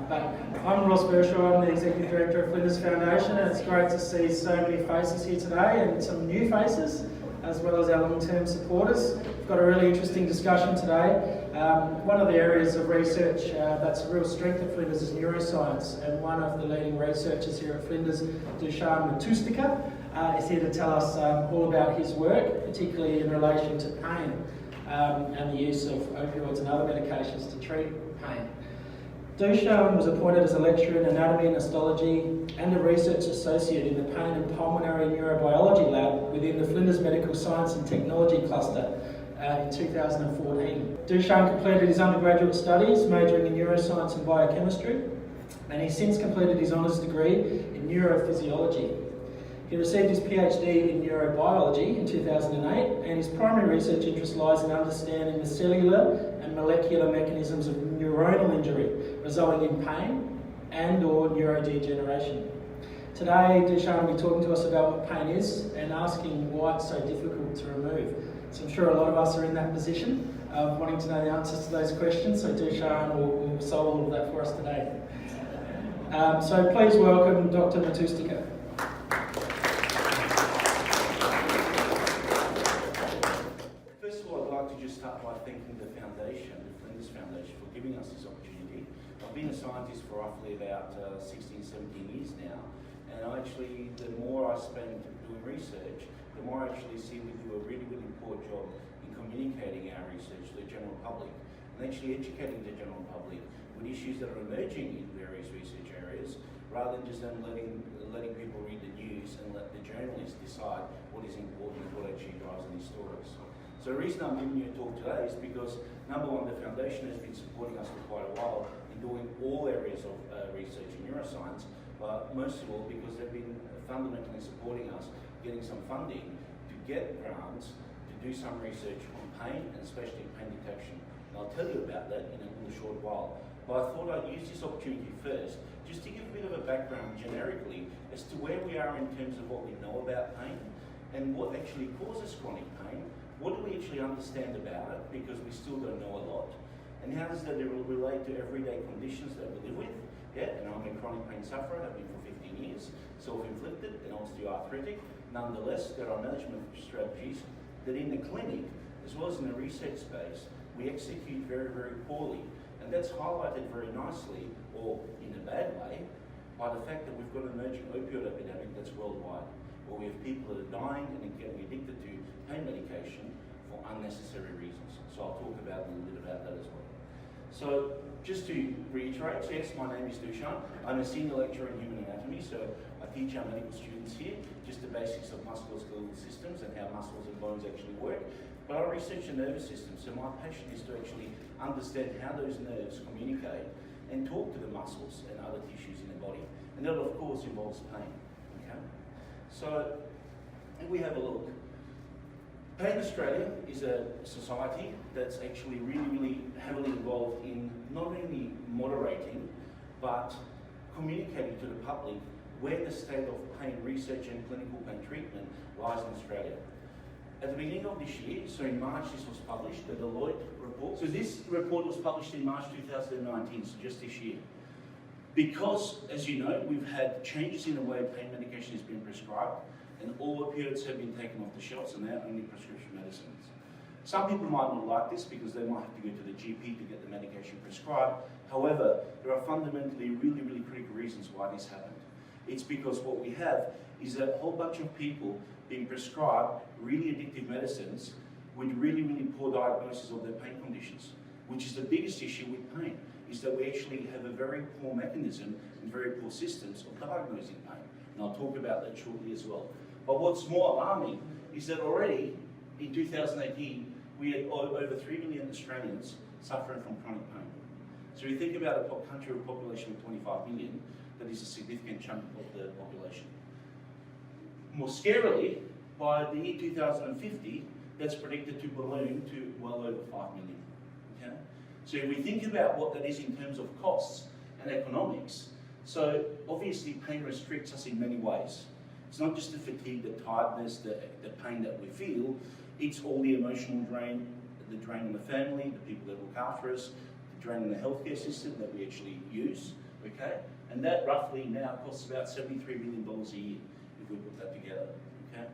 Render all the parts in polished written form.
But I'm Ross Bershaw, I'm the Executive Director of Flinders Foundation, and it's great to see so many faces here today and some new faces, as well as our long-term supporters. We've got a really interesting discussion today. One of the areas of research that's a real strength at Flinders is neuroscience, and one of the leading researchers here at Flinders, Dusan Matusica, is here to tell us all about his work, particularly in relation to pain and the use of opioids and other medications to treat pain. Dusan was appointed as a lecturer in anatomy and histology and a research associate in the Pain and Pulmonary Neurobiology Lab within the Flinders Medical Science and Technology Cluster in 2014. Dusan completed his undergraduate studies, majoring in neuroscience and biochemistry, and he's since completed his honours degree in neurophysiology. He received his PhD in neurobiology in 2008, and his primary research interest lies in understanding the cellular and molecular mechanisms of neuronal injury resulting in pain and or neurodegeneration. Today, Dusan will be talking to us about what pain is and asking why it's so difficult to remove. So I'm sure a lot of us are in that position of wanting to know the answers to those questions, so Dusan will solve all of that for us today. So please welcome Dr. Matusica. Start by thanking the foundation, the Flinders Foundation, for giving us this opportunity. I've been a scientist for roughly about 16, 17 years now, and actually the more I spend doing research, the more I actually see we do a really, really poor job in communicating our research to the general public, and actually educating the general public with issues that are emerging in various research areas, rather than just then letting people read the news and let the journalists decide what is important and what actually drives these stories. So the reason I'm giving you a talk today is because, number one, the Foundation has been supporting us for quite a while in doing all areas of research in neuroscience, but most of all because they've been fundamentally supporting us, getting some funding to get grants to do some research on pain, and especially pain detection. And I'll tell you about that in a little short while. But I thought I'd use this opportunity first just to give a bit of a background generically as to where we are in terms of what we know about pain and what actually causes chronic pain. What do we actually understand about it, because we still don't know a lot, and how does that relate to everyday conditions that we live with? Yeah, and I'm a chronic pain sufferer, I've been for 15 years, self-inflicted and Osteo Arthritic. Nonetheless, there are management strategies that in the clinic, as well as in the research space, we execute very, very poorly. And that's highlighted very nicely, or in a bad way, by the fact that we've got an emerging opioid epidemic that's worldwide, where we have people that are dying and getting addicted to pain medication for unnecessary reasons. So I'll talk about a little bit about that as well. So just to reiterate, so yes, my name is Dusan. I'm a senior lecturer in human anatomy, so I teach our medical students here just the basics of musculoskeletal systems and how muscles and bones actually work. But I research the nervous system, so my passion is to actually understand how those nerves communicate and talk to the muscles and other tissues in the body. And that, of course, involves pain. Okay? So if we have a look, Pain Australia is a society that's actually really, really heavily involved in not only moderating, but communicating to the public where the state of pain research and clinical pain treatment lies in Australia. At the beginning of this year, so in March this was published, the Deloitte report. So this report was published in March 2019, so just this year. Because, as you know, we've had changes in the way pain medication has been prescribed, and all opioids have been taken off the shelves and they're only prescription medicines. Some people might not like this because they might have to go to the GP to get the medication prescribed. However, there are fundamentally really, really critical reasons why this happened. It's because what we have is a whole bunch of people being prescribed really addictive medicines with really, really poor diagnosis of their pain conditions, which is the biggest issue with pain, is that we actually have a very poor mechanism and very poor systems of diagnosing pain. And I'll talk about that shortly as well. But what's more alarming is that already in 2018, we had over 3 million Australians suffering from chronic pain. So you think about a country with a population of 25 million, that is a significant chunk of the population. More scarily, by the year 2050, that's predicted to balloon to well over 5 million. Okay? So if we think about what that is in terms of costs and economics, so obviously pain restricts us in many ways. It's not just the fatigue, the tiredness, the pain that we feel, it's all the emotional drain, the drain on the family, the people that look after us, the drain on the healthcare system that we actually use, okay? And that roughly now costs about $73 million a year if we put that together, okay?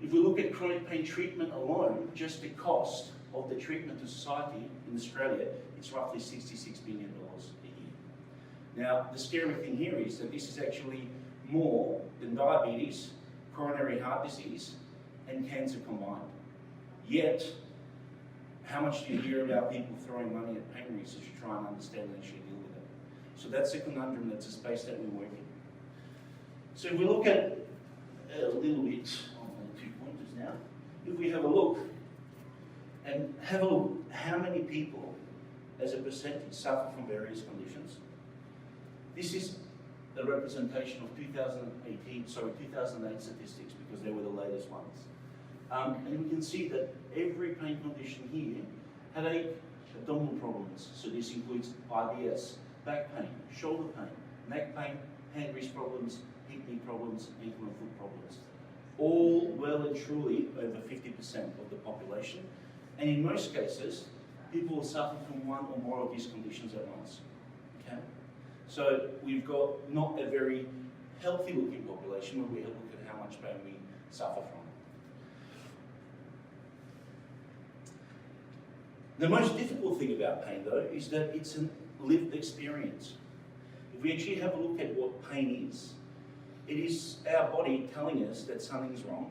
If we look at chronic pain treatment alone, just the cost of the treatment to society in Australia, it's roughly $66 billion a year. Now, the scary thing here is that this is actually more than diabetes, coronary heart disease, and cancer combined. Yet, how much do you hear about people throwing money at pain research to try and understand and actually deal with it? So that's a conundrum, that's a space that we work in. So if we look at a little bit on the 2 pointers now, if we have a look how many people as a percentage suffer from various conditions. This is a representation of 2008 statistics because they were the latest ones. And we can see that every pain condition here, headache, abdominal problems, so this includes IBS, back pain, shoulder pain, neck pain, hand wrist problems, hip knee problems, ankle and foot problems. All well and truly over 50% of the population. And in most cases, people will suffer from one or more of these conditions at once. Okay? So we've got not a very healthy looking population where we look at how much pain we suffer from. The most difficult thing about pain though is that it's a lived experience. If we actually have a look at what pain is, it is our body telling us that something's wrong.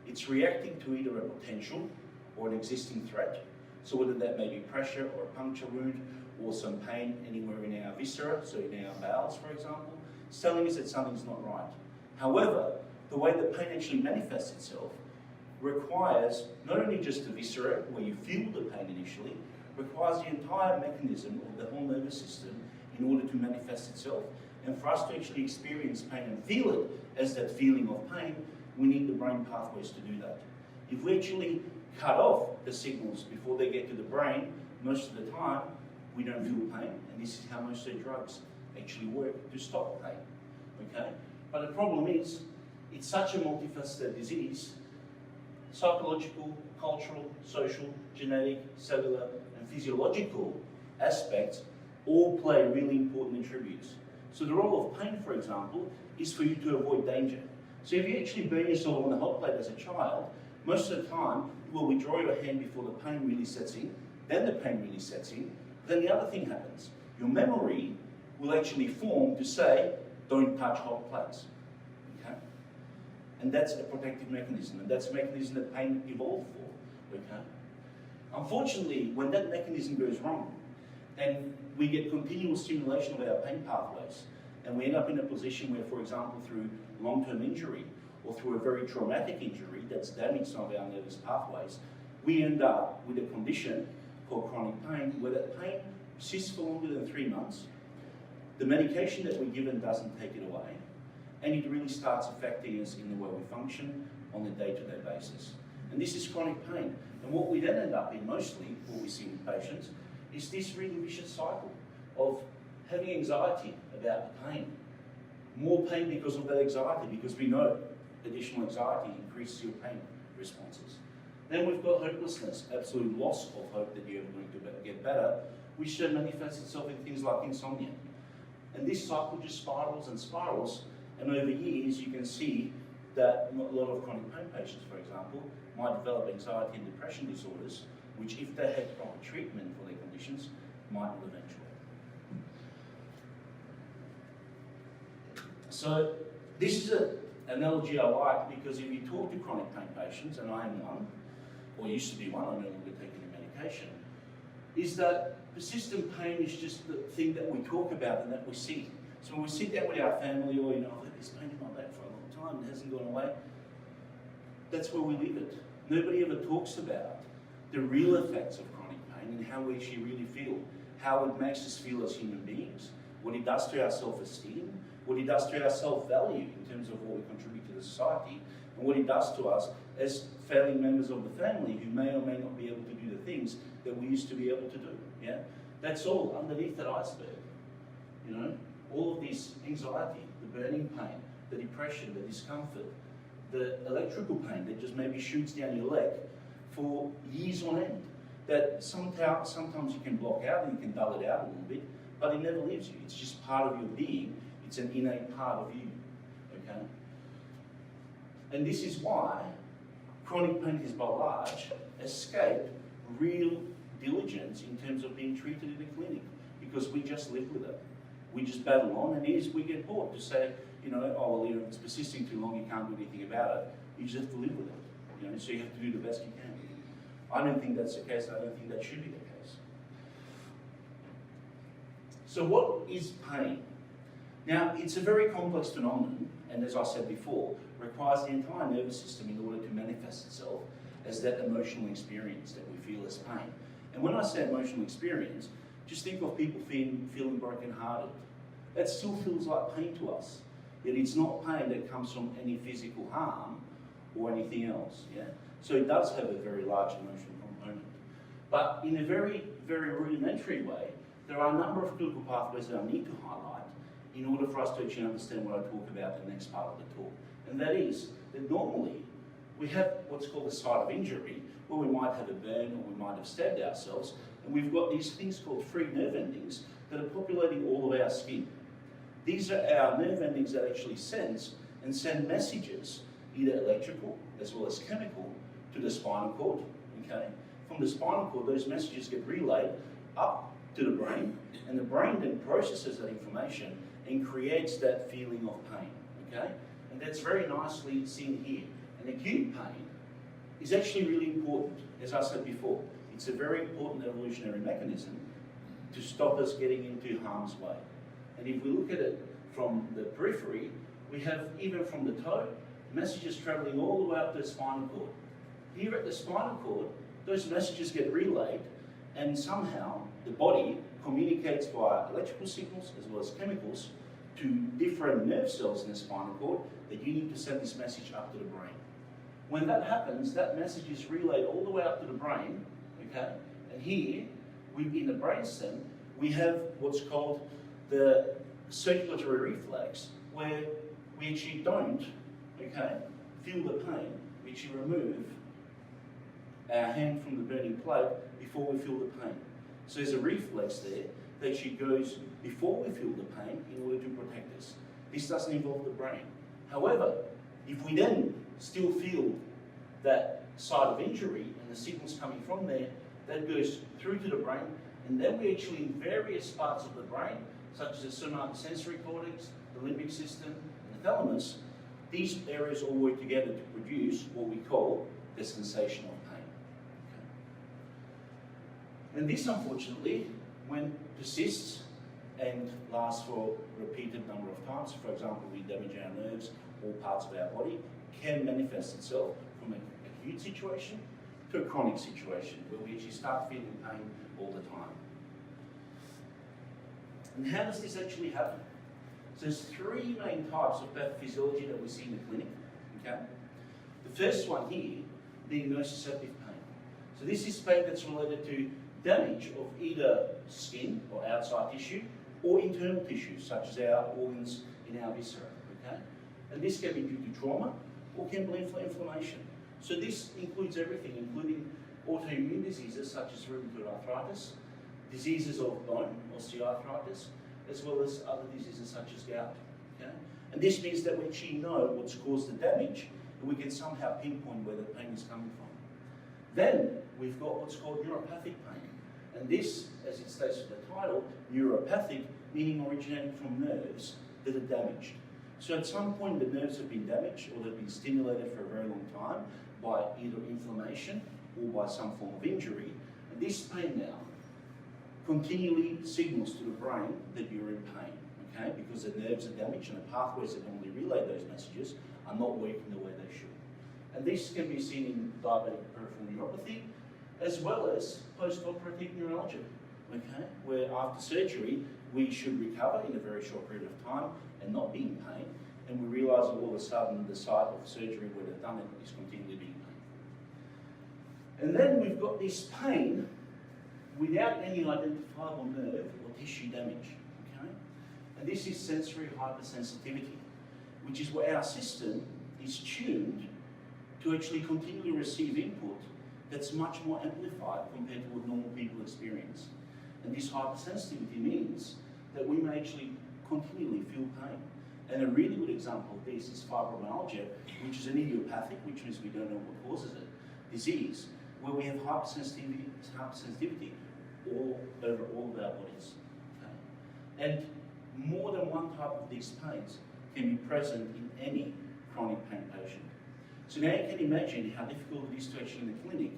It's reacting to either a potential or an existing threat. So whether that may be pressure or a puncture wound or some pain anywhere in our viscera, so in our bowels for example, it's telling us that something's not right. However, the way the pain actually manifests itself requires not only just the viscera, where you feel the pain initially, requires the entire mechanism of the whole nervous system in order to manifest itself. And for us to actually experience pain and feel it as that feeling of pain, we need the brain pathways to do that. If we actually cut off the signals before they get to the brain, most of the time we don't feel pain, and this is how most of the drugs actually work to stop pain. Okay? But the problem is, it's such a multifaceted disease. Psychological, cultural, social, genetic, cellular, and physiological aspects all play really important attributes. So the role of pain, for example, is for you to avoid danger. So if you actually burn yourself on the hot plate as a child, most of the time, well, we draw your hand before the pain really sets in, then the pain really sets in, then the other thing happens. Your memory will actually form to say, don't touch hot plates. Okay? And that's a protective mechanism, and that's a mechanism that pain evolved for. Okay? Unfortunately, when that mechanism goes wrong, and we get continual stimulation of our pain pathways, and we end up in a position where, for example, through long-term injury or through a very traumatic injury that's damaged some of our nervous pathways, we end up with a condition called chronic pain, where that pain persists for longer than 3 months. The medication that we're given doesn't take it away, and it really starts affecting us in the way we function on a day-to-day basis. And this is chronic pain. And what we then end up in, mostly, what we see in patients, is this really vicious cycle of having anxiety about the pain. More pain because of that anxiety, because we know additional anxiety increases your pain responses. Then we've got hopelessness, absolute loss of hope that you're going to get better, which then manifests itself in things like insomnia. And this cycle just spirals and spirals, and over years you can see that a lot of chronic pain patients, for example, might develop anxiety and depression disorders, which if they had proper treatment for their conditions, might not eventuate. So this is an analogy I like, because if you talk to chronic pain patients, and I am one, or used to be one, I no longer take any medication, is that persistent pain is just the thing that we talk about and that we see. So when we sit down with our family, or, I've had this pain in my back for a long time, it hasn't gone away, that's where we leave it. Nobody ever talks about the real effects of chronic pain and how we actually really feel, how it makes us feel as human beings, what it does to our self-esteem, what it does to our self-value in terms of what we contribute to the society, and what it does to us as failing members of the family who may or may not be able to do the things that we used to be able to do. Yeah, that's all underneath that iceberg. All of this anxiety, the burning pain, the depression, the discomfort, the electrical pain that just maybe shoots down your leg for years on end. That sometimes you can block out and you can dull it out a little bit, but it never leaves you. It's just part of your being. It's an innate part of you, okay? And this is why chronic pain is by large escaped real diligence in terms of being treated in a clinic, because we just live with it. We just battle on, and we get bored to say, you know, oh, well, it's persisting too long, you can't do anything about it. You just have to live with it, you know, so you have to do the best you can. I don't think that's the case. I don't think that should be the case. So what is pain? Now, it's a very complex phenomenon, and as I said before, requires the entire nervous system in order to manifest itself as that emotional experience that we feel as pain. And when I say emotional experience, just think of people feeling broken-hearted. That still feels like pain to us. Yet it's not pain that comes from any physical harm or anything else. Yeah? So it does have a very large emotional component. But in a very, very rudimentary way, there are a number of clinical pathways that I need to highlight in order for us to actually understand what I talk about in the next part of the talk. And that is that normally we have what's called a site of injury, where we might have a burn or we might have stabbed ourselves, and we've got these things called free nerve endings that are populating all of our skin. These are our nerve endings that actually sense and send messages, either electrical as well as chemical, to the spinal cord, okay? From the spinal cord, those messages get relayed up to the brain, and the brain then processes that information and creates that feeling of pain, okay? And that's very nicely seen here. And acute pain is actually really important. As I said before, it's a very important evolutionary mechanism to stop us getting into harm's way. And if we look at it from the periphery, we have, even from the toe, messages traveling all the way up to the spinal cord. Here at the spinal cord, those messages get relayed, and somehow the body communicates via electrical signals as well as chemicals to different nerve cells in the spinal cord that you need to send this message up to the brain. When that happens, that message is relayed all the way up to the brain, okay? And here, in the brainstem, we have what's called the circulatory reflex, where we actually don't, okay, feel the pain. We actually remove our hand from the burning plate before we feel the pain. So there's a reflex there that actually goes before we feel the pain in order to protect us. This doesn't involve the brain. However, if we then still feel that site of injury and the signals coming from there, that goes through to the brain, and then we actually, in various parts of the brain, such as the somatosensory cortex, the limbic system, and the thalamus, these areas all work together to produce what we call the sensation of pain. Okay. And this, unfortunately, when persists and lasts for a repeated number of times, for example, we damage our nerves or parts of our body, can manifest itself from an acute situation to a chronic situation where we actually start feeling pain all the time. And how does this actually happen? So there's three main types of pathophysiology that we see in the clinic, okay? The first one here being nociceptive pain. So this is pain that's related to damage of either skin or outside tissue or internal tissues, such as our organs in our viscera, okay? And this can be due to trauma or can be inflammation. So this includes everything, including autoimmune diseases such as rheumatoid arthritis, diseases of bone, Osteo Arthritis, as well as other diseases such as gout. Okay? And this means that we actually know what's caused the damage, and we can somehow pinpoint where the pain is coming from. Then we've got what's called neuropathic pain. And this, as it states in the title, neuropathic, meaning originating from nerves that are damaged. So at some point the nerves have been damaged or they've been stimulated for a very long time by either inflammation or by some form of injury. And this pain now continually signals to the brain that you're in pain, okay? Because the nerves are damaged and the pathways that normally relay those messages are not working the way they should. And this can be seen in diabetic peripheral neuropathy, as well as post-operative neuralgia, okay? Where after surgery, we should recover in a very short period of time and not be in pain, and we realise all of a sudden the site of surgery where they've done it is continually being pain. And then we've got this pain without any identifiable nerve or tissue damage, okay? And this is sensory hypersensitivity, which is where our system is tuned to actually continually receive input that's much more amplified compared to what normal people experience. And this hypersensitivity means continually feel pain. And a really good example of this is fibromyalgia, which is an idiopathic, which means we don't know what causes it, disease, where we have hypersensitivity all over all of our bodies. Okay? And more than one type of these pains can be present in any chronic pain patient. So now you can imagine how difficult it is to actually in the clinic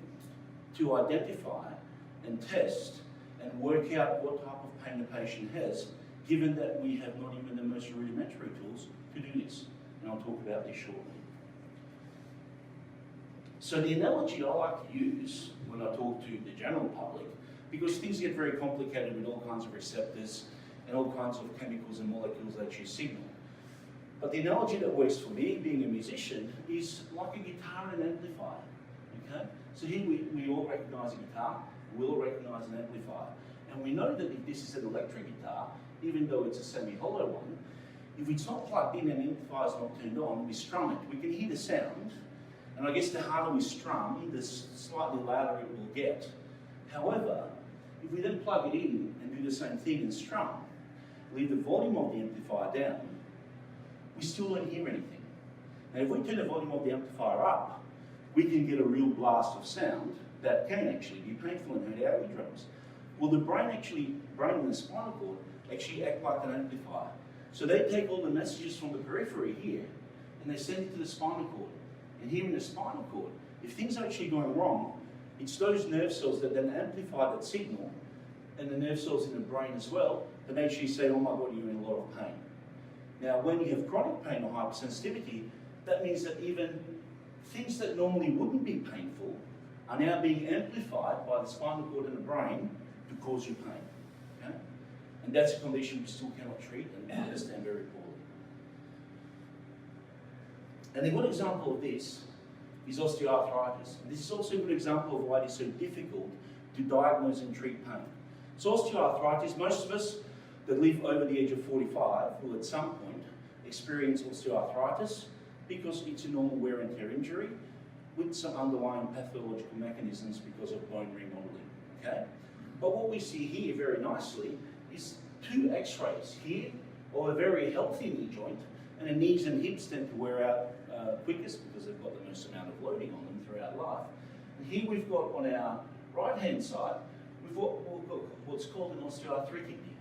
to identify and test and work out what type of pain the patient has, given that we have not even the most rudimentary tools to do this. And I'll talk about this shortly. So the analogy I like to use when I talk to the general public, because things get very complicated with all kinds of receptors and all kinds of chemicals and molecules that you signal. But the analogy that works for me, being a musician, is like a guitar and an amplifier. Okay? So here we all recognise a guitar, we all recognise an amplifier. And we know that if this is an electric guitar, even though it's a semi-hollow one, if it's not plugged in and the amplifier's not turned on, we strum it, we can hear the sound, and I guess the harder we strum, the slightly louder it will get. However, if we then plug it in and do the same thing and strum, leave the volume of the amplifier down, we still don't hear anything. And if we turn the volume of the amplifier up, we can get a real blast of sound that can actually be painful and hurt our eardrums. Well, the brain and the spinal cord actually act like an amplifier. So they take all the messages from the periphery here and they send it to the spinal cord. And here in the spinal cord, if things are actually going wrong, it's those nerve cells that then amplify that signal, and the nerve cells in the brain as well, that actually say, oh my God, you're in a lot of pain. Now, when you have chronic pain or hypersensitivity, that means that even things that normally wouldn't be painful are now being amplified by the spinal cord and the brain to cause you pain. Okay? And that's a condition we still cannot treat and understand very poorly. And a good example of this is osteoarthritis. And this is also a good example of why it is so difficult to diagnose and treat pain. So osteoarthritis, most of us that live over the age of 45 will at some point experience osteoarthritis because it's a normal wear and tear injury with some underlying pathological mechanisms because of bone remodeling. Okay? But what we see here very nicely is two x-rays here of a very healthy knee joint, and the knees and hips tend to wear out quickest because they've got the most amount of loading on them throughout life. And here we've got on our right-hand side, we've got what's called an osteoarthritic knee.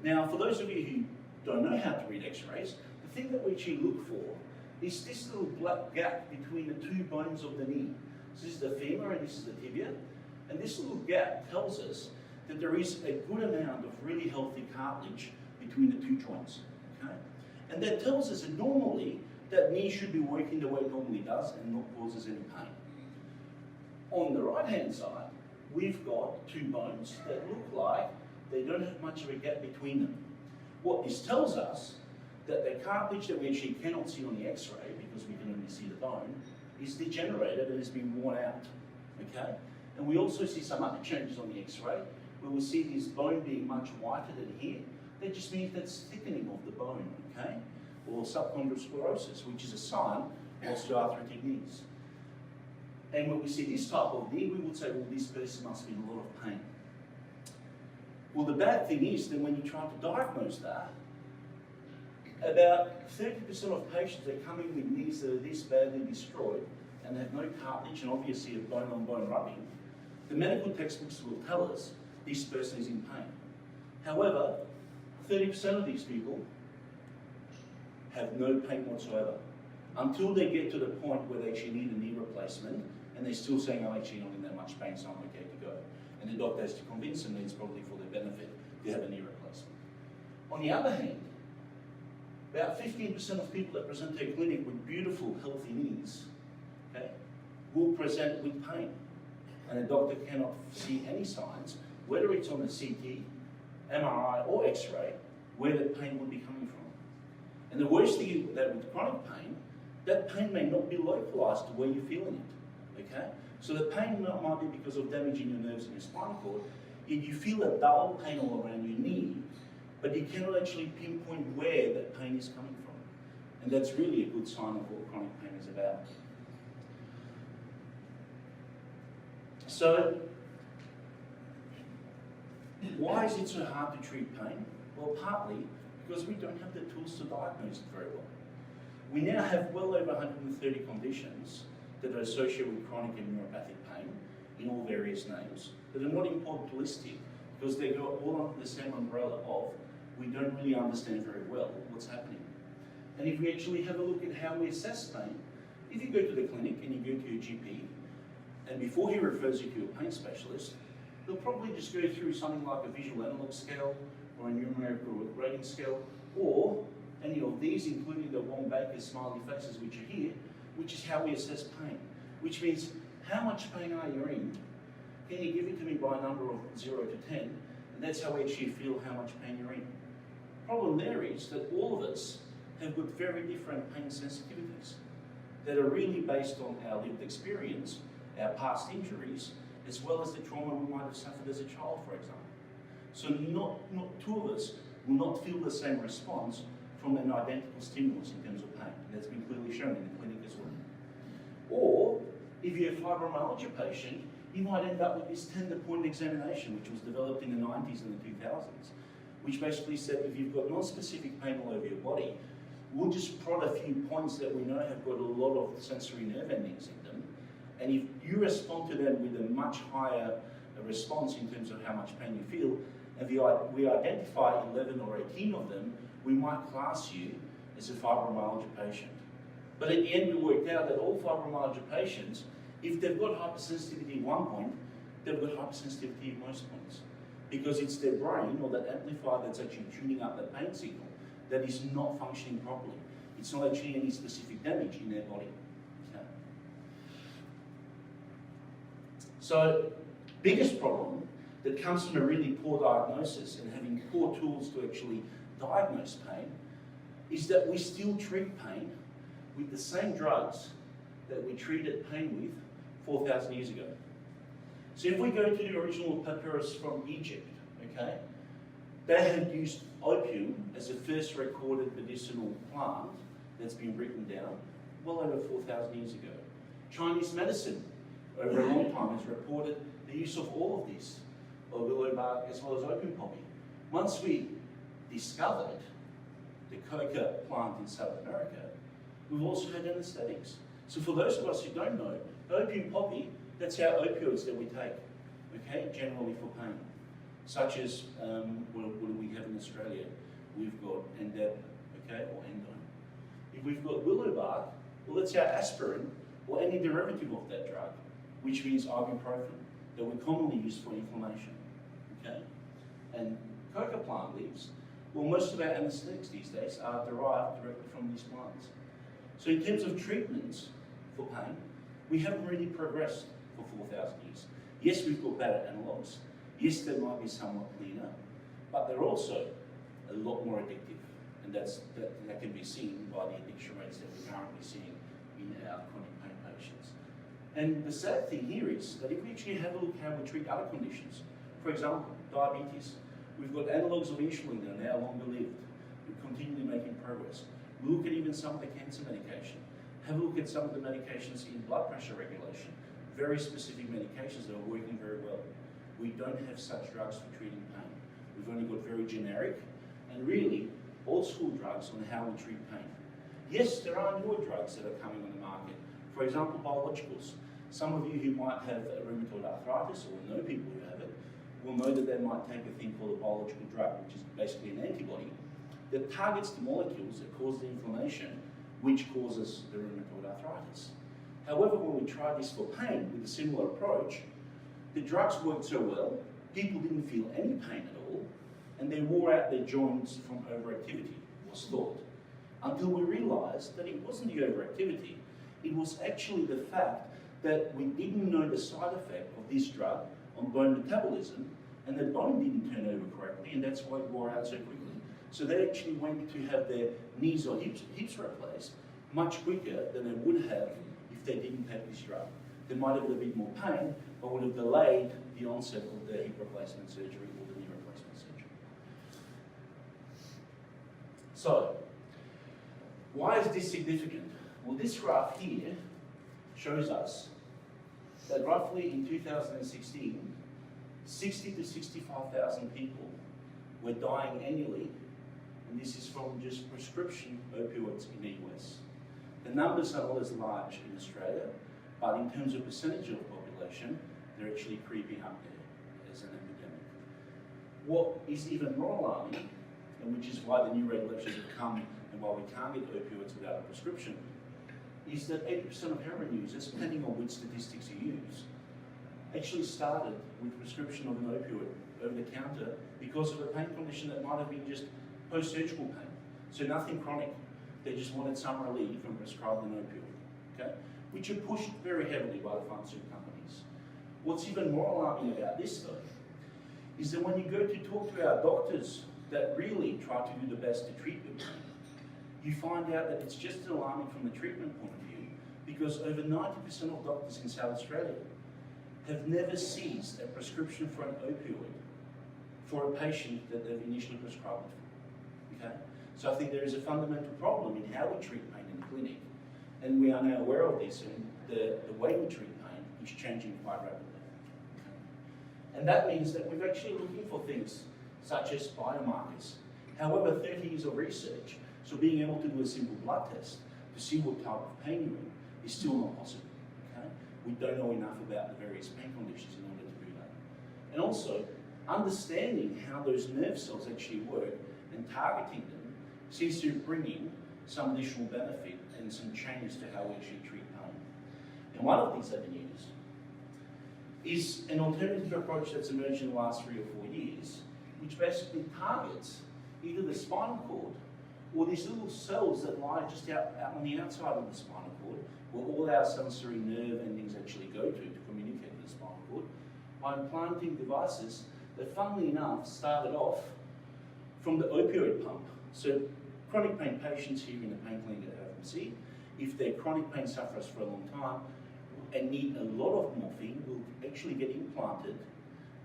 Now, for those of you who don't know how to read x-rays, the thing that we actually look for is this little black gap between the two bones of the knee. So this is the femur and this is the tibia. And this little gap tells us that there is a good amount of really healthy cartilage between the two joints. Okay? And that tells us that normally that knee should be working the way it normally does and not causes any pain. On the right-hand side, we've got two bones that look like they don't have much of a gap between them. What this tells us that the cartilage that we actually cannot see on the x-ray, because we can only see the bone, is degenerated and has been worn out. Okay? And we also see some other changes on the x-ray, where we see this bone being much whiter than here. That just means that's thickening of the bone, okay? Or subchondral sclerosis, which is a sign of osteoarthritic knees. And when we see this type of knee, we would say, well, this person must be in a lot of pain. Well, the bad thing is that when you try to diagnose that, about 30% of patients that come in with knees that are this badly destroyed and have no cartilage and obviously have bone-on-bone rubbing, the medical textbooks will tell us this person is in pain. However, 30% of these people have no pain whatsoever until they get to the point where they actually need a knee replacement and they're still saying, I'm actually not in that much pain, so I'm okay to go. And the doctor has to convince them that it's probably for their benefit to have a knee replacement. On the other hand, about 15% of people that present to a clinic with beautiful, healthy knees, okay, will present with pain. And the doctor cannot see any signs, whether it's on the CT, MRI, or X-ray, where the pain would be coming from. And the worst thing is that with chronic pain, that pain may not be localized to where you're feeling it, okay? So the pain might be because of damage in your nerves and your spinal cord, and you feel a dull pain all around your knee, but you cannot actually pinpoint where that pain is coming from. And that's really a good sign of what chronic pain is about. So, why is it so hard to treat pain? Well, partly because we don't have the tools to diagnose it very well. We now have well over 130 conditions that are associated with chronic and neuropathic pain in all various names that are not important to list here because they go all under the same umbrella of we don't really understand very well what's happening. And if we actually have a look at how we assess pain, if you go to the clinic and you go to your GP, and before he refers you to a pain specialist, they'll probably just go through something like a visual analog scale or a numerical rating scale, or any of these, including the Wong-Baker smiley faces which are here, which is how we assess pain, which means how much pain are you in? Can you give it to me by a number of 0 to 10? And that's how we actually feel how much pain you're in. Problem there is that all of us have got very different pain sensitivities that are really based on our lived experience, our past injuries, as well as the trauma we might have suffered as a child, for example. So not two of us will not feel the same response from an identical stimulus in terms of pain. And that's been clearly shown in the clinic as well. Or, if you're a fibromyalgia patient, you might end up with this tender point examination, which was developed in the 90s and the 2000s, which basically said if you've got non-specific pain all over your body, we'll just prod a few points that we know have got a lot of sensory nerve endings in them, and if you respond to them with a much higher response in terms of how much pain you feel, and we identify 11 or 18 of them, we might class you as a fibromyalgia patient. But at the end, we worked out that all fibromyalgia patients, if they've got hypersensitivity at one point, they've got hypersensitivity at most points. Because it's their brain or that amplifier that's actually tuning up the pain signal that is not functioning properly. It's not actually any specific damage in their body. Okay. So, biggest problem that comes from a really poor diagnosis and having poor tools to actually diagnose pain is that we still treat pain with the same drugs that we treated pain with 4,000 years ago. So if we go to the original papyrus from Egypt, okay, they had used opium as the first recorded medicinal plant that's been written down well over 4,000 years ago. Chinese medicine over a long time has reported the use of all of this, of willow bark as well as opium poppy. Once we discovered the coca plant in South America, we've also had anesthetics. So for those of us who don't know, opium poppy, that's our opioids that we take, okay, generally for pain. Such as, what do we have in Australia? We've got Endep, okay, or Endone. If we've got willow bark, well, that's our aspirin or any derivative of that drug, which means ibuprofen, that we commonly use for inflammation, okay? And coca plant leaves, well, most of our anesthetics these days are derived directly from these plants. So in terms of treatments for pain, we haven't really progressed for 4,000 years. Yes, we've got better analogues. Yes, they might be somewhat cleaner, but they're also a lot more addictive. And that can be seen by the addiction rates that we're currently seeing in our chronic pain patients. And the sad thing here is that if we actually have a look how we treat other conditions, for example, diabetes, we've got analogues of insulin that are now longer lived. We're continually making progress. We look at even some of the cancer medication. Have a look at some of the medications in blood pressure regulation. Very specific medications that are working very well. We don't have such drugs for treating pain. We've only got very generic and really old school drugs on how we treat pain. Yes, there are newer drugs that are coming on the market. For example, biologicals. Some of you who might have rheumatoid arthritis or know people who have it will know that they might take a thing called a biological drug, which is basically an antibody that targets the molecules that cause the inflammation, which causes the rheumatoid arthritis. However, when we tried this for pain with a similar approach, the drugs worked so well, people didn't feel any pain at all, and they wore out their joints from overactivity, was thought. Until we realized that it wasn't the overactivity, it was actually the fact that we didn't know the side effect of this drug on bone metabolism, and the bone didn't turn over correctly, and that's why it wore out so quickly. So they actually went to have their knees or hips replaced much quicker than they would have if they didn't have this drug. They might have had a bit more pain, but would have delayed the onset of the hip replacement surgery or the knee replacement surgery. So, why is this significant? Well, this graph here shows us that roughly in 2016, 60 to 65,000 people were dying annually, and this is prescription opioids in the US. The numbers are not as large in Australia, but in terms of percentage of the population, they're actually creeping up there as an epidemic. What is even more alarming, and which is why the new regulations have come and why we can't get opioids without a prescription, is that 80% of heroin users, depending on which statistics you use, actually started with prescription of an opioid over the counter because of a pain condition that might have been just post-surgical pain. So nothing chronic. They just wanted some relief and prescribed an opioid, okay? Which are pushed very heavily by the pharmaceutical companies. What's even more alarming about this though, is that when you go to talk to our doctors that really try to do the best to treat your pain, you find out that it's just alarming from the treatment point of view, because over 90% of doctors in South Australia have never seized a prescription for an opioid for a patient that they've initially prescribed it for, okay? So I think there is a fundamental problem in how we treat pain in the clinic, and we are now aware of this, and the way we treat pain is changing quite rapidly. Okay? And that means that we're actually looking for things such as biomarkers. However, 30 years of research, so being able to do a simple blood test to see what type of pain you're in is still not possible. Okay? We don't know enough about the various pain conditions in order to do that. And also, understanding how those nerve cells actually work and targeting them seems to bring in some additional benefit and some changes to how we actually treat pain. And one of these avenues is an alternative approach that's emerged in the last 3 or 4 years, which basically targets either the spinal cord or these little cells that lie just out on the outside of the spinal cord, where all our sensory nerve endings actually go to communicate with the spinal cord, by implanting devices that, funnily enough, started off from the opioid pump. So chronic pain patients here in the pain clinic at FMC, if they're chronic pain sufferers for a long time and need a lot of morphine, will actually get implanted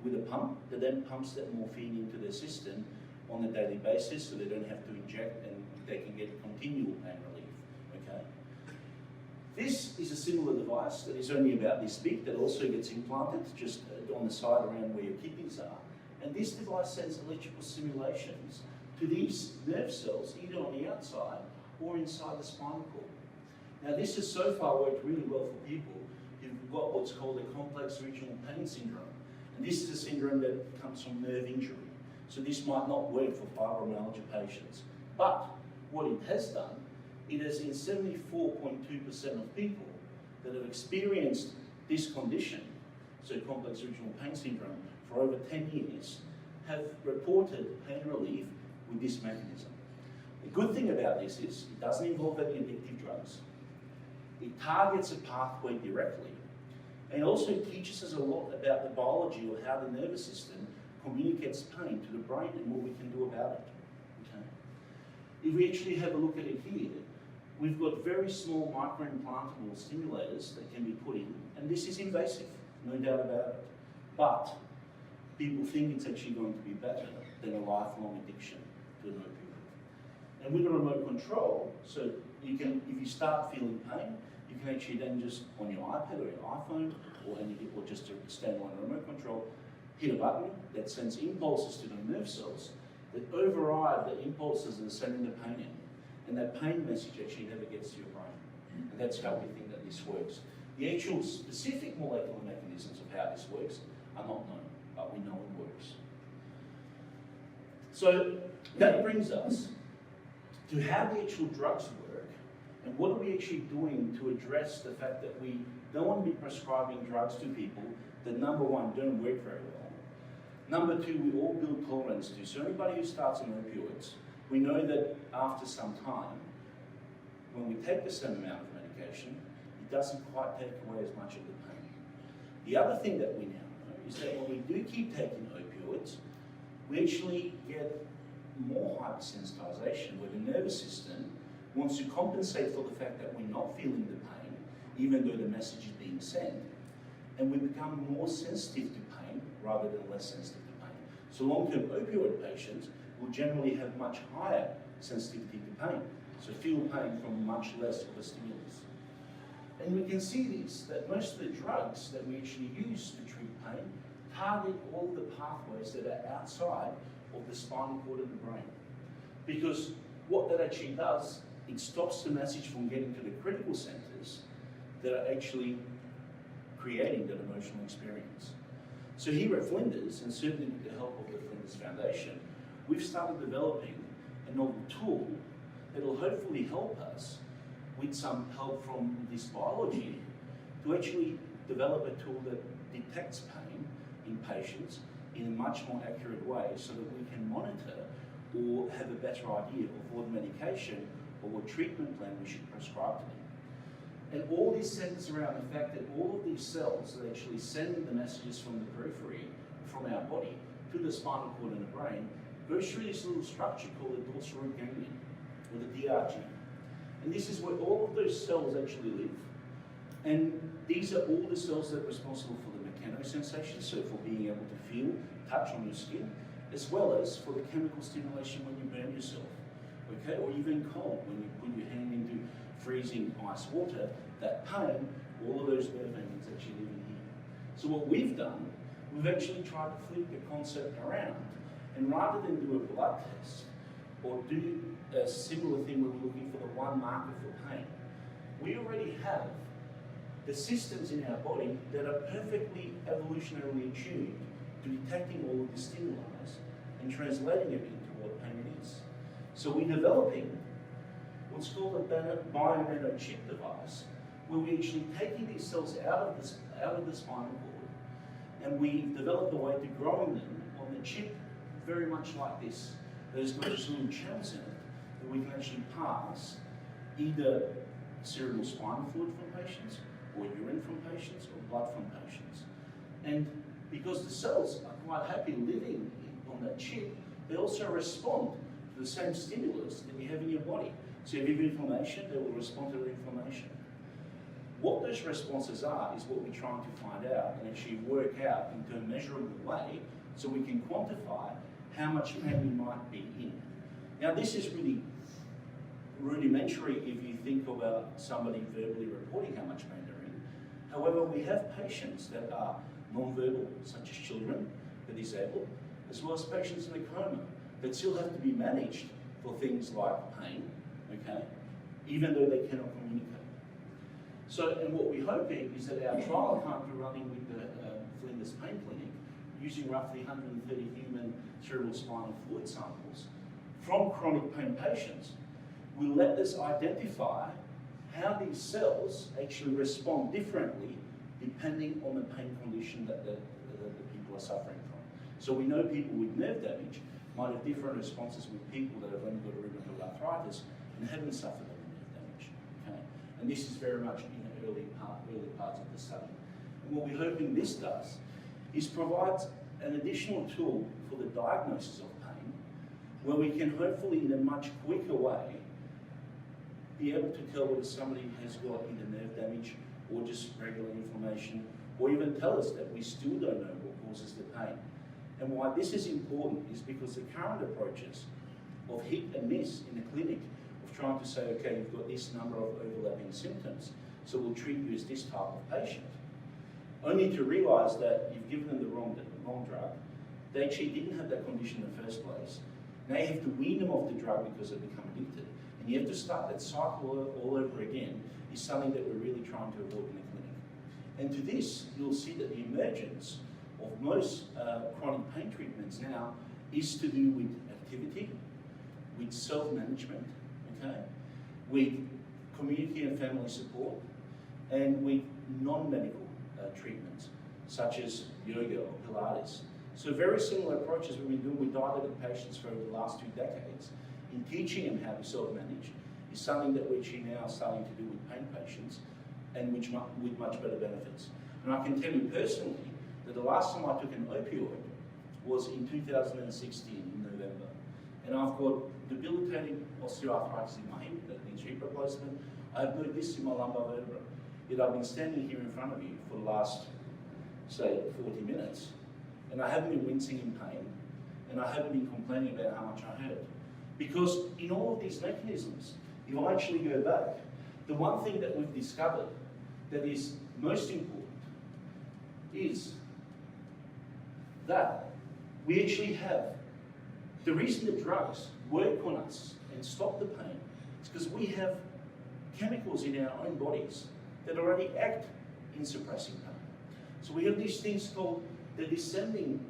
with a pump that then pumps that morphine into their system on a daily basis, so they don't have to inject and they can get continual pain relief, okay? This is a similar device that is only about this big that also gets implanted just on the side around where your kidneys are. And this device sends electrical stimulations to these nerve cells, either on the outside or inside the spinal cord. Now this has so far worked really well for people who've got what's called a complex regional pain syndrome. And this is a syndrome that comes from nerve injury. So this might not work for fibromyalgia patients. But what it has done, it has in 74.2% of people that have experienced this condition, so complex regional pain syndrome, for over 10 years, have reported pain relief with this mechanism. The good thing about this is it doesn't involve any addictive drugs. It targets a pathway directly, and also teaches us a lot about the biology or how the nervous system communicates pain to the brain and what we can do about it. Okay? If we actually have a look at it here, we've got very small microimplantable stimulators that can be put in, and this is invasive, no doubt about it. But people think it's actually going to be better than a lifelong addiction to an opioid. And with a remote control, so you can, if you start feeling pain, you can actually then just on your iPad or your iPhone or just a standalone remote control, hit a button that sends impulses to the nerve cells that override the impulses that are sending the pain in. And that pain message actually never gets to your brain. And that's how we think that this works. The actual specific molecular mechanisms of how this works are not known, but we know it works. So that brings us to how the actual drugs work and what are we actually doing to address the fact that we don't want to be prescribing drugs to people that, number one, don't work very well. Number two, we all build tolerance to. So anybody who starts on opioids, we know that after some time, when we take the same amount of medication, it doesn't quite take away as much of the pain. The other thing that we now know is that when we do keep taking opioids, we actually get more hypersensitization, where the nervous system wants to compensate for the fact that we're not feeling the pain, even though the message is being sent, and we become more sensitive to pain rather than less sensitive to pain. So long-term opioid patients will generally have much higher sensitivity to pain, so feel pain from much less of a stimulus. And we can see this, that most of the drugs that we actually use to treat pain target all the pathways that are outside of the spinal cord and the brain. Because what that actually does, it stops the message from getting to the critical centres that are actually creating that emotional experience. So here at Flinders, and certainly with the help of the Flinders Foundation, we've started developing a novel tool that will hopefully help us, with some help from this biology, to actually develop a tool that detects pain in patients in a much more accurate way so that we can monitor or have a better idea of what medication or what treatment plan we should prescribe to them. And all this centers around the fact that all of these cells that actually send the messages from the periphery, from our body, to the spinal cord and the brain, goes through this little structure called the dorsal root ganglion, or the DRG. And this is where all of those cells actually live. And these are all the cells that are responsible for the mechanosensation, so for being able to feel, touch on your skin, as well as for the chemical stimulation when you burn yourself, okay? Or even cold, when you put your hand into freezing ice water, that pain, all of those nerve endings actually live in here. So what we've done, we've actually tried to flip the concept around, and rather than do a blood test, or do a similar thing where we're looking for the one marker for pain, we already have the systems in our body that are perfectly evolutionarily attuned to detecting all of the stimuli and translating it into what pain it is. So we're developing what's called a bio-nano chip device, where we're actually taking these cells out of the spinal cord, and we've developed a way to growing them on the chip very much like this. There's got just little channels in it that we can actually pass either cerebral spinal fluid from patients, or urine from patients, or blood from patients. And because the cells are quite happy living on that chip, they also respond to the same stimulus that you have in your body. So if you have inflammation, they will respond to the inflammation. What those responses are is what we're trying to find out and actually work out into a measurable way so we can quantify how much pain we might be in. Now this is really rudimentary if you think about somebody verbally reporting how much pain they're in. However, we have patients that are non-verbal, such as children, the disabled, as well as patients in a coma that still have to be managed for things like pain, okay, even though they cannot communicate. So, and what we're hoping is that our trial currently running with the Flinders Pain Clinic, using roughly 130 human cerebral spinal fluid samples from chronic pain patients, will let us identify how these cells actually respond differently depending on the pain condition that the people are suffering from. So we know people with nerve damage might have different responses with people that have only got rheumatoid arthritis and haven't suffered any nerve damage. Okay? And this is very much in the early parts of the study. And what we're hoping this does is provides an additional tool for the diagnosis of pain, where we can hopefully in a much quicker way be able to tell whether somebody has got either nerve damage or just regular inflammation, or even tell us that we still don't know what causes the pain. And why this is important is because the current approaches of hit and miss in the clinic, of trying to say, okay, you've got this number of overlapping symptoms, so we'll treat you as this type of patient, only to realise that you've given them the wrong drug. They actually didn't have that condition in the first place. Now you have to wean them off the drug because they've become addicted. And you have to start that cycle all over again, is something that we're really trying to avoid in the clinic. And to this, you'll see that the emergence of most chronic pain treatments now is to do with activity, with self-management, okay, with community and family support, and with non-medical treatments, such as yoga or Pilates. So very similar approaches we've been doing with diabetic patients for over the last 2 decades in teaching them how to self-manage is something that we're actually now starting to do with pain patients, and with much better benefits. And I can tell you personally that the last time I took an opioid was in 2016 in November. And I've got debilitating osteoarthritis in my hip that needs hip replacement. I have no disc in my lumbar vertebra. Yet I've been standing here in front of you for the last, say, 40 minutes, and I haven't been wincing in pain, and I haven't been complaining about how much I hurt. Because in all of these mechanisms, if I actually go back, the one thing that we've discovered that is most important is that we actually have, the reason that drugs work on us and stop the pain. It's because we have chemicals in our own bodies that already act in suppressing pain. So we have these things called the descending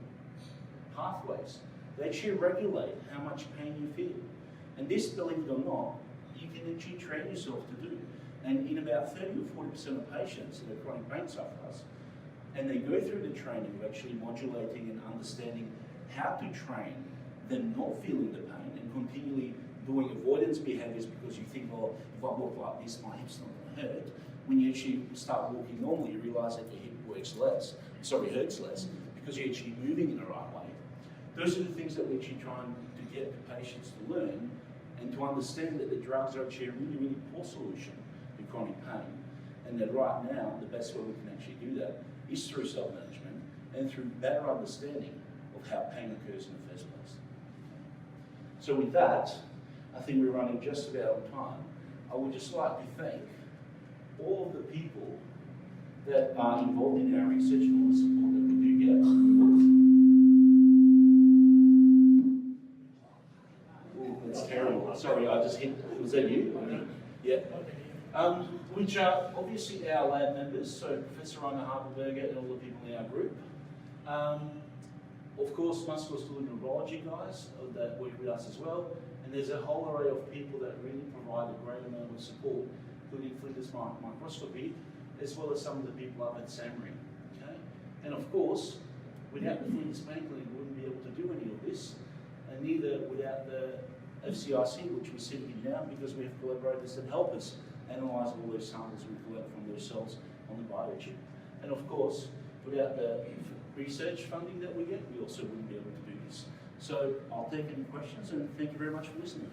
pathways. They actually regulate how much pain you feel. And this, believe it or not, you can actually train yourself to do. And in about 30 or 40% of patients that are chronic pain sufferers, and they go through the training of actually modulating and understanding how to train them not feeling the pain and continually doing avoidance behaviors because you think, well, if I walk like this, my hip's not going to hurt. When you actually start walking normally, you realise that your hip hurts less, because you're actually moving in the right way. Those are the things that we're actually trying to get the patients to learn and to understand that the drugs are actually a really, really poor solution to chronic pain, and that right now, the best way we can actually do that is through self-management and through better understanding of how pain occurs in the first place. So with that, I think we're running just about on time. I would just like to thank all of the people that are involved in our research and all the support that we do get. Oh, that's terrible. Sorry, I just hit. Was that you? Yeah. Which are obviously our lab members, so Professor Rainer Harperberger and all the people in our group. Of course, musculoskeletal neurology guys that work with us as well. And there's a whole array of people that really provide a great amount of support, including Flinders Microscopy, as well as some of the people up at SAMRI. Okay? And of course, without the Flinders Pain Clinic, we wouldn't be able to do any of this, and neither without the FCIC, which we're sitting in now, because we have collaborators that help us analyse all those samples we collect from those cells on the biochip. And of course, without the research funding that we get, we also wouldn't be able to do this. So I'll take any questions, and thank you very much for listening.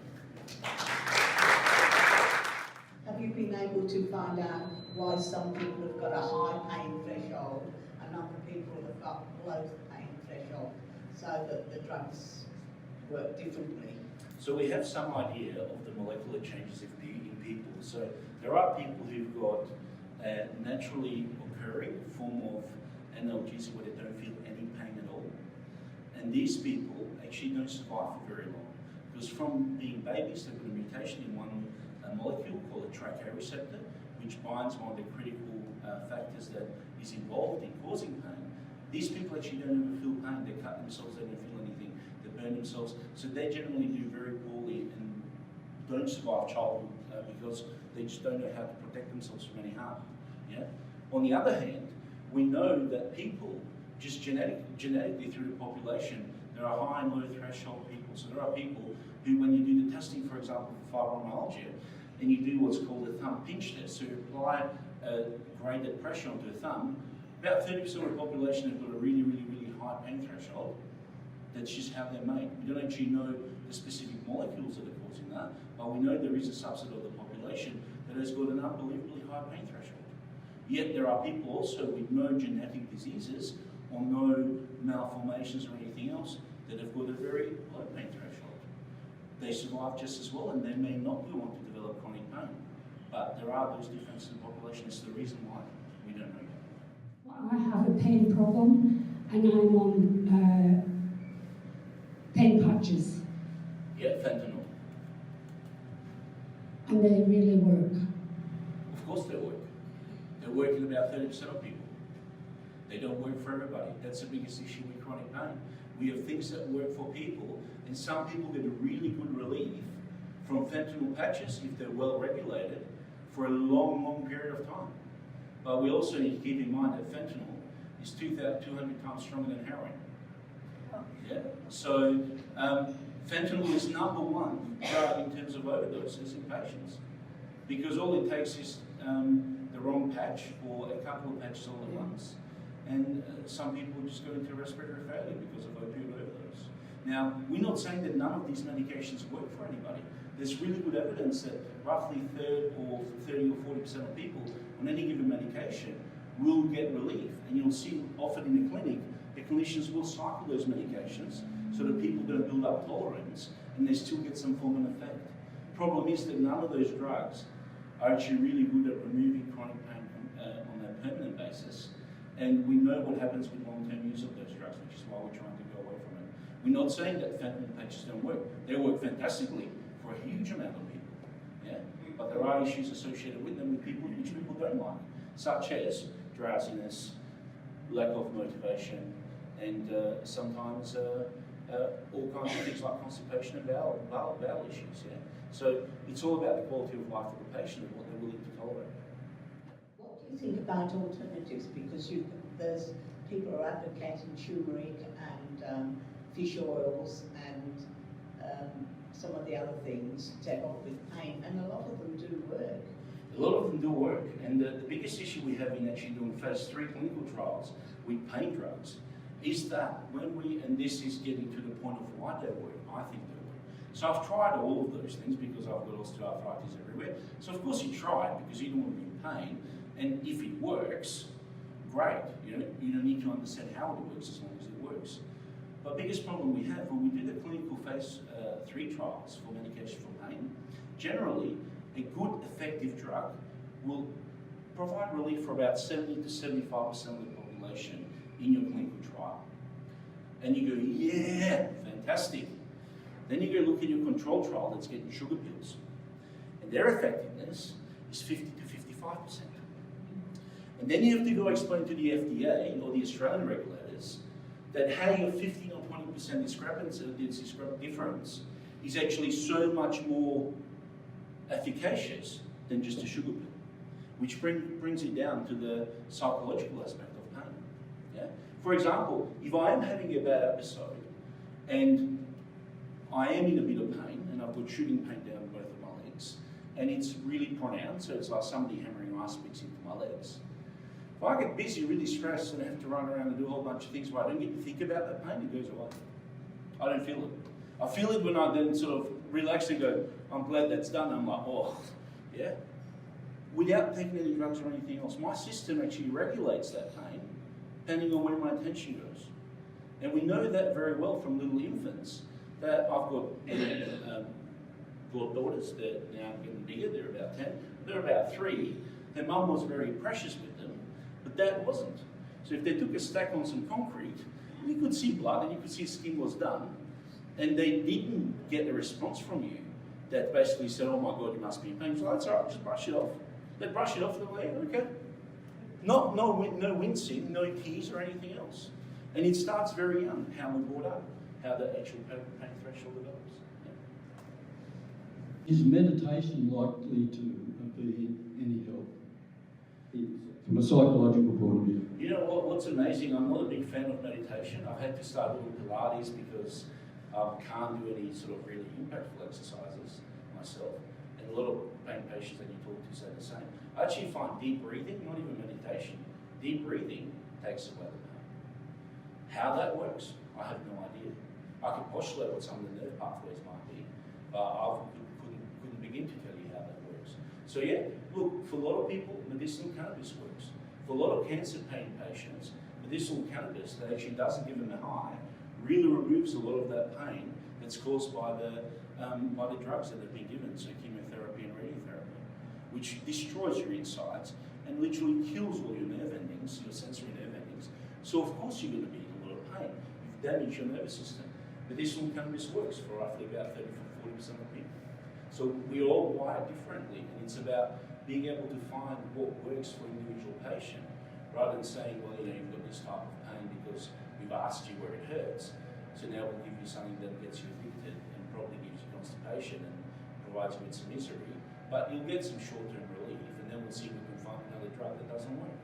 Have you been able to find out why some people have got a high pain threshold and other people have got low pain threshold, so that the drugs work differently? So we have some idea of the molecular changes in people. So there are people who've got a naturally occurring form of analgesia where they don't feel any pain at all. And these people actually don't survive for very long, because from being babies, they've got a mutation in one molecule called a TrkA receptor, which binds one of the critical factors that is involved in causing pain. These people actually don't ever feel pain. They cut themselves, they don't feel anything, they burn themselves. So they generally do very poorly and don't survive childhood because they just don't know how to protect themselves from any harm. Yeah? On the other hand, we know that people, just genetically through the population, there are high and low threshold people. So there are people who, when you do the testing, for example, for fibromyalgia, and you do what's called a thumb pinch test, so you apply a graded pressure onto the thumb, about 30% of the population have got a really, really, really high pain threshold. That's just how they're made. We don't actually know the specific molecules that are causing that, but we know there is a subset of the population that has got an unbelievably high pain threshold. Yet there are people also with no genetic diseases or no malformations or anything else that have got a very low pain threshold. They survive just as well, and they may not go on to develop chronic pain. But there are those differences in the population. It's the reason why we don't know yet. I have a pain problem, and I'm on pain patches. Yeah, fentanyl. And they really work. Of course they work. They work in about 30% of people. They don't work for everybody. That's the biggest issue with chronic pain. We have things that work for people, and some people get a really good relief from fentanyl patches if they're well regulated for a long, long period of time. But we also need to keep in mind that fentanyl is 200 times stronger than heroin. Yeah. So fentanyl is number one drug in terms of overdoses in patients, because all it takes is the wrong patch or a couple of patches all at once. And some people just go into respiratory failure because of opioid overdose. Now, we're not saying that none of these medications work for anybody. There's really good evidence that roughly 30 or 40% of people on any given medication will get relief. And you'll see often in the clinic, the clinicians will cycle those medications so that people don't build up tolerance and they still get some form of effect. Problem is that none of those drugs are actually really good at removing chronic pain on a permanent basis. And we know what happens with long-term use of those drugs, which is why we're trying to go away from it. We're not saying that fentanyl patches don't work. They work fantastically for a huge amount of people. Yeah? But there are issues associated with them which people don't like, such as drowsiness, lack of motivation, and sometimes all kinds of things like constipation and bowel issues. Yeah? So it's all about the quality of life of the patient and what they're willing to tolerate. What do you think about alternatives? Because there's people who are advocating turmeric and fish oils and some of the other things to help with pain, and a lot of them do work. A lot of them do work, and the biggest issue we have in actually doing phase 3 clinical trials with pain drugs is that when and this is getting to the point of why they work, I think they work. So I've tried all of those things because I've got Osteo Arthritis everywhere. So of course you try it because you don't want to be in pain, and if it works, great. You don't need to understand how it works as long as it works. But biggest problem we have when we do the clinical phase 3 trials for medication for pain, generally a good effective drug will provide relief for about 70 to 75% of the population in your clinical trial. And you go, yeah, fantastic. Then you go look at your control trial that's getting sugar pills. And their effectiveness is 50 to 55%. And then you have to go explain to the FDA or the Australian regulators that how your 15 or 20% discrepancy, difference is actually so much more efficacious than just a sugar pill, which brings it down to the psychological aspect of pain. Yeah? For example, if I am having a bad episode and I am in a bit of pain and I've got shooting pain down both of my legs and it's really pronounced, so it's like somebody hammering ice picks into my legs. If I get busy, really stressed, and have to run around and do a whole bunch of things where I don't get to think about that pain, it goes away. I don't feel it. I feel it when I then sort of relax and go, I'm glad that's done. I'm like, oh, yeah. Without taking any drugs or anything else, my system actually regulates that pain depending on where my attention goes. And we know that very well from little infants, that I've got daughters that are now getting bigger, they're about 10, they're about 3. Their mum was very precious with them, but dad wasn't. So if they took a stack on some concrete, you could see blood and you could see skin was done, and they didn't get a response from you that basically said, oh my God, you must be in pain. So that's all right, just brush it off. They brush it off, they're like, okay. No wincing, no tears or anything else. And it starts very young, how we're brought up, how the actual pain threshold develops. Yeah. Is meditation likely to be any help from a psychological point of view? You know what's amazing? I'm not a big fan of meditation. I've had to start doing Pilates because I can't do any sort of really impactful exercises myself. And a lot of pain patients that you talk to say the same. I actually find deep breathing, not even meditation, deep breathing takes away the pain. How that works, I have no idea. I could postulate what some of the nerve pathways might be, but I couldn't begin to tell you how that works. So yeah, look, for a lot of people, medicinal cannabis works. For a lot of cancer pain patients, medicinal cannabis that actually doesn't give them a high really removes a lot of that pain that's caused by the drugs that have been given, so chemotherapy and radiotherapy, which destroys your insides and literally kills all your nerve endings, your sensory nerve endings. So of course you're going to be in a lot of pain. You've damaged your nervous system. Medicinal cannabis works for roughly about 30 to 40% of people. So we all wire differently, and it's about being able to find what works for an individual patient, rather than saying, well, you've got this type of pain because we've asked you where it hurts. So now we'll give you something that gets you addicted and probably gives you constipation and provides you with some misery. But you'll get some short-term relief, and then we'll see if we can find another drug that doesn't work.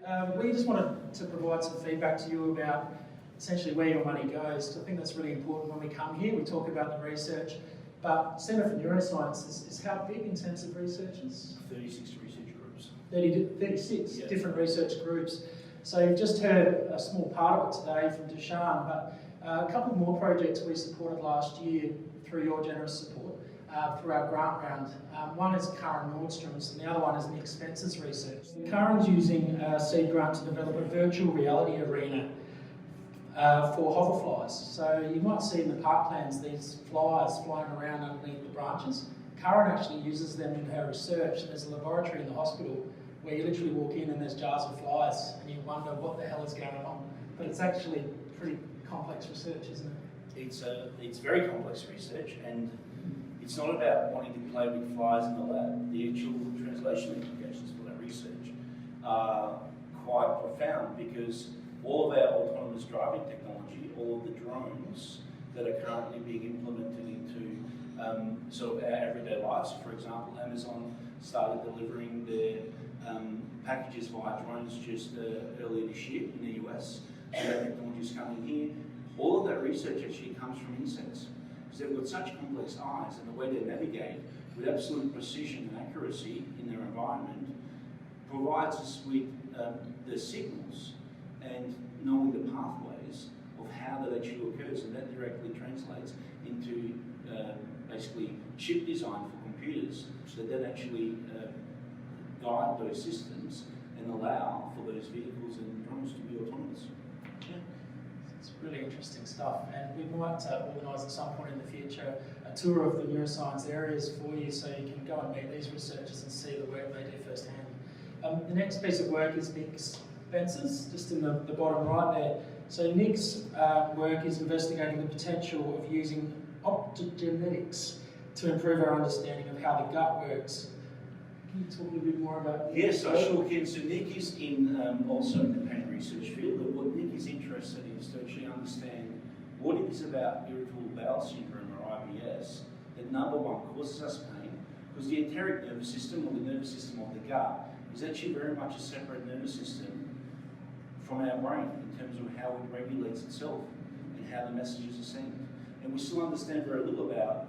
Yeah. We just wanted to provide some feedback to you about essentially where your money goes. I think that's really important when we come here. We talk about the research, but Centre for Neuroscience is how big in terms of researchers? 36 research groups. 36 different research groups. So you've just heard a small part of it today from Dusan, but a couple more projects we supported last year through your generous support through our grant round. One is Karen Nordstrom's and the other one is Nick Spencer's research. Karen's using a seed grant to develop a virtual reality arena for hoverflies. So you might see in the parklands these flies flying around underneath the branches. Karen actually uses them in her research. There's a laboratory in the hospital where you literally walk in and there's jars of flies and you wonder what the hell is going on. But it's actually pretty complex research, isn't it? it's very complex research, and it's not about wanting to play with flies in the lab. The actual translation implications for that research are quite profound, because all of our autonomous driving technology, all of the drones that are currently being implemented into sort of our everyday lives. For example, Amazon started delivering their packages via drones just earlier this year in the US. So that technology is coming here. All of that research actually comes from insects, because they've got such complex eyes, and the way they navigate with absolute precision and accuracy in their environment provides us with the signals and knowing the pathways of how that actually occurs, and that directly translates into basically chip design for computers that then actually guide those systems and allow for those vehicles and drones to be autonomous. Yeah. It's really interesting stuff, and we might organise at some point in the future a tour of the neuroscience areas for you, so you can go and meet these researchers and see the work they do firsthand. The next piece of work is Nick Spencer's, just in the bottom right there. So Nick's work is investigating the potential of using Optogenetics to improve our understanding of how the gut works. Can you talk a little bit more about Nick? Yes, I sure can. So Nick is in also in the pain research field, but what Nick is interested in is to actually understand what it is about irritable bowel syndrome, or IBS, that number one causes us pain, because the enteric nervous system, or the nervous system of the gut, is actually very much a separate nervous system from our brain in terms of how it regulates itself and how the messages are sent. And we still understand very little about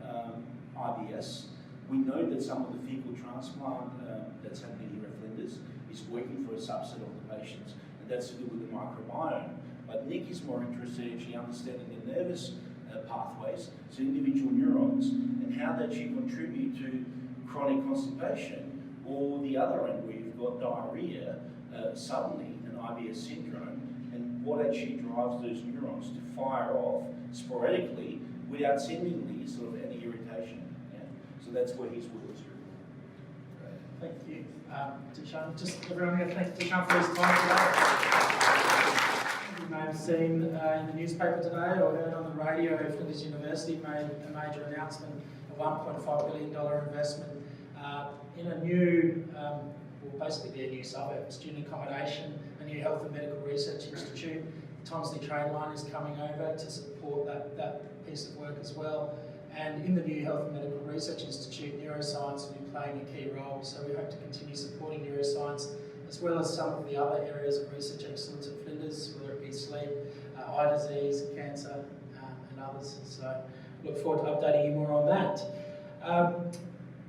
IBS. We know that some of the fecal transplant that's happening here at Flinders is working for a subset of the patients, and that's to do with the microbiome. But Nick is more interested in actually understanding the nervous pathways, so individual neurons, and how they actually contribute to chronic constipation, or the other end where you've got diarrhea suddenly, an IBS syndrome, and what actually drives those neurons to fire off sporadically without seemingly sort of any irritation. Yeah? So that's where his work is really. Thank you. Dusan, just everyone here, thank Dusan for his time today. You may have seen in the newspaper today or heard on the radio, Flinders University made a major announcement, a $1.5 billion investment in a new, will basically be a new suburb, student accommodation, a new health and medical research institute. The Tonsley train line is coming over to support that piece of work as well. And in the new Health and Medical Research Institute, neuroscience will be playing a key role. So we hope to continue supporting neuroscience, as well as some of the other areas of research excellence at Flinders, whether it be sleep, eye disease, cancer, and others. So look forward to updating you more on that.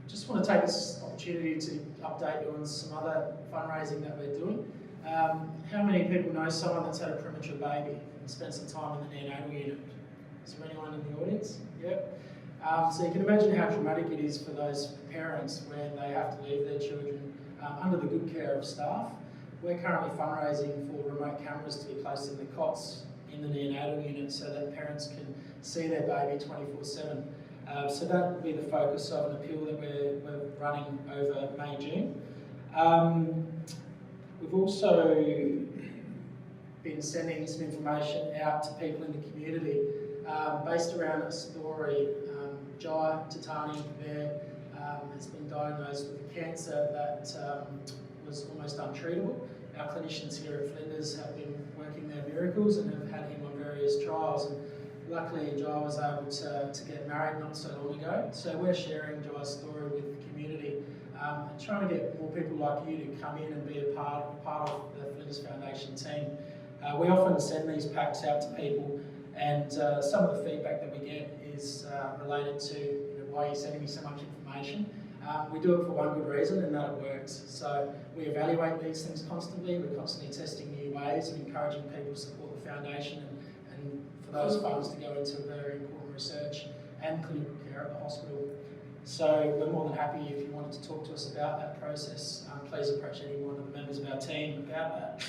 Just want to take this opportunity to update you on some other fundraising that we're doing. How many people know someone that's had a premature baby and spent some time in the neonatal unit? Is there anyone in the audience? Yep. So you can imagine how traumatic it is for those parents when they have to leave their children under the good care of staff. We're currently fundraising for remote cameras to be placed in the cots in the neonatal unit so that parents can see their baby 24/7. So that will be the focus of an appeal that we're running over May, June. We've also been sending some information out to people in the community based around a story. Jai Tatani there has been diagnosed with cancer that was almost untreatable. Our clinicians here at Flinders have been working their miracles and have had him on various trials. And luckily, Jai was able to get married not so long ago. So we're sharing Jai's story with the community and trying to get more people like you to come in and be a part of the Flinders Foundation team. We often send these packs out to people, and some of the feedback that we get is related to why you're sending me so much information. We do it for one good reason, and that it works. So we evaluate these things constantly. We're constantly testing new ways and encouraging people to support the foundation and for those funds to go into very important research and clinical care at the hospital. So we're more than happy if you wanted to talk to us about that process. Please approach any one of the members of our team about that.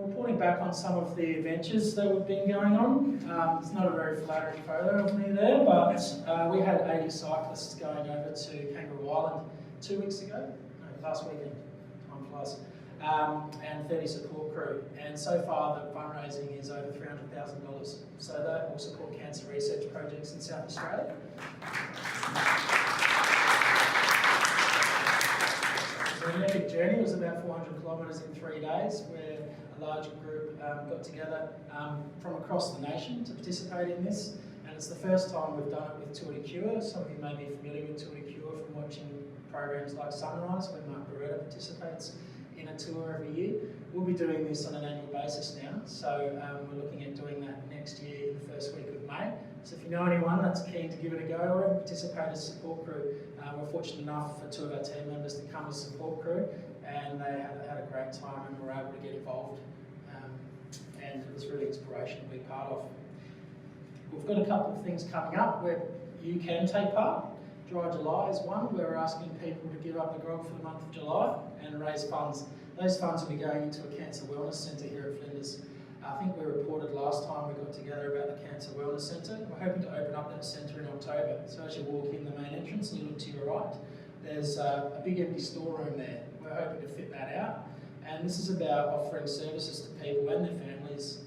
Reporting back on some of the adventures that we've been going on. It's not a very flattering photo of me there, but we had 80 cyclists going over to Kangaroo Island 2 weeks ago. No, last weekend, time flies. and 30 support crew. And so far the fundraising is over $300,000. So that will support cancer research projects in South Australia. It was an epic journey. It was about 400 kilometres in 3 days, where a large group got together from across the nation to participate in this. And it's the first time we've done it with Tour de Cure. Some of you may be familiar with Tour de Cure from watching programs like Sunrise, where Mark Beretta participates in a tour every year. We'll be doing this on an annual basis now, so we're looking at doing that next year in the first week of May. So if you know anyone that's keen to give it a go or even participate as a support crew, we're fortunate enough for 2 of our team members to come as support crew, and they had a great time and were able to get involved, and it was really inspirational to be part of. We've got a couple of things coming up where you can take part. Dry July is one, where we're asking people to give up the grog for the month of July and raise funds. Those funds will be going into a cancer wellness centre here at Flinders. I think we reported last time we got together about the Cancer Wellness Centre. We're hoping to open up that centre in October. So as you walk in the main entrance and you look to your right, there's a big empty storeroom there. We're hoping to fit that out. And this is about offering services to people and their families,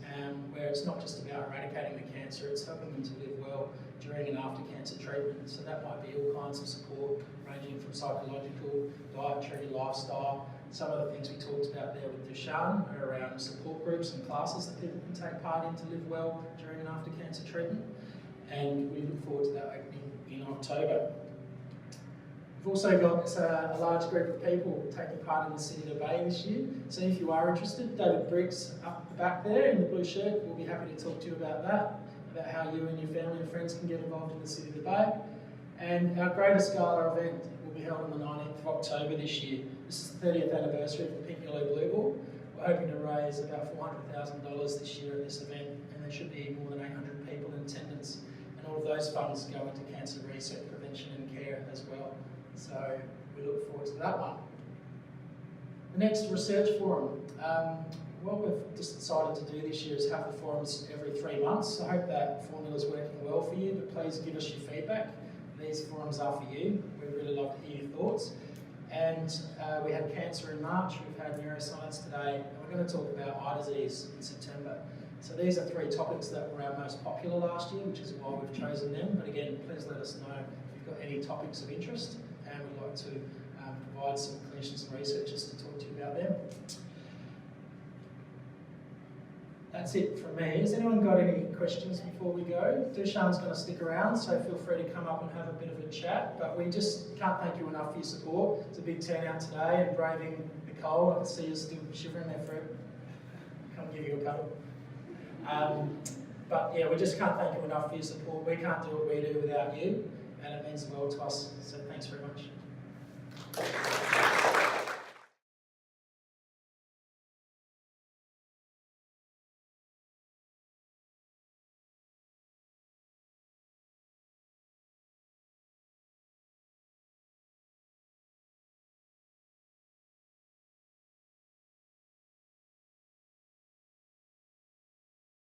where it's not just about eradicating the cancer, it's helping them to live well during and after cancer treatment. So that might be all kinds of support, ranging from psychological, dietary, lifestyle. Some of the things we talked about there with Dusan are around support groups and classes that people can take part in to live well during and after cancer treatment. And we look forward to that opening in October. We've also got a large group of people taking part in the City to Bay this year. So if you are interested, David Briggs up the back there in the blue shirt, we'll be happy to talk to you about that, about how you and your family and friends can get involved in the City to Bay. And our greatest gala event will be held on the 19th of October this year. This is the 30th anniversary of the Pink Yellow Blue Ball. We're hoping to raise about $400,000 this year at this event, and there should be more than 800 people in attendance. And all of those funds go into cancer research, prevention and care as well. So we look forward to that one. The next research forum. What we've just decided to do this year is have the forums every 3 months. I hope that formula is working well for you, but please give us your feedback. These forums are for you. We'd really love to hear your thoughts. And we had cancer in March, we've had neuroscience today, and we're going to talk about eye disease in September. So these are 3 topics that were our most popular last year, which is why we've chosen them. But again, please let us know if you've got any topics of interest, and we'd like to provide some clinicians and researchers to talk to you about them. That's it from me. Has anyone got any questions before we go? Dusan's going to stick around, so feel free to come up and have a bit of a chat. But we just can't thank you enough for your support. It's a big turnout today and braving the cold. I can see you still shivering there, Fred. Come give you a cuddle. But yeah, we just can't thank you enough for your support. We can't do what we do without you, and it means the world to us. So thanks very much.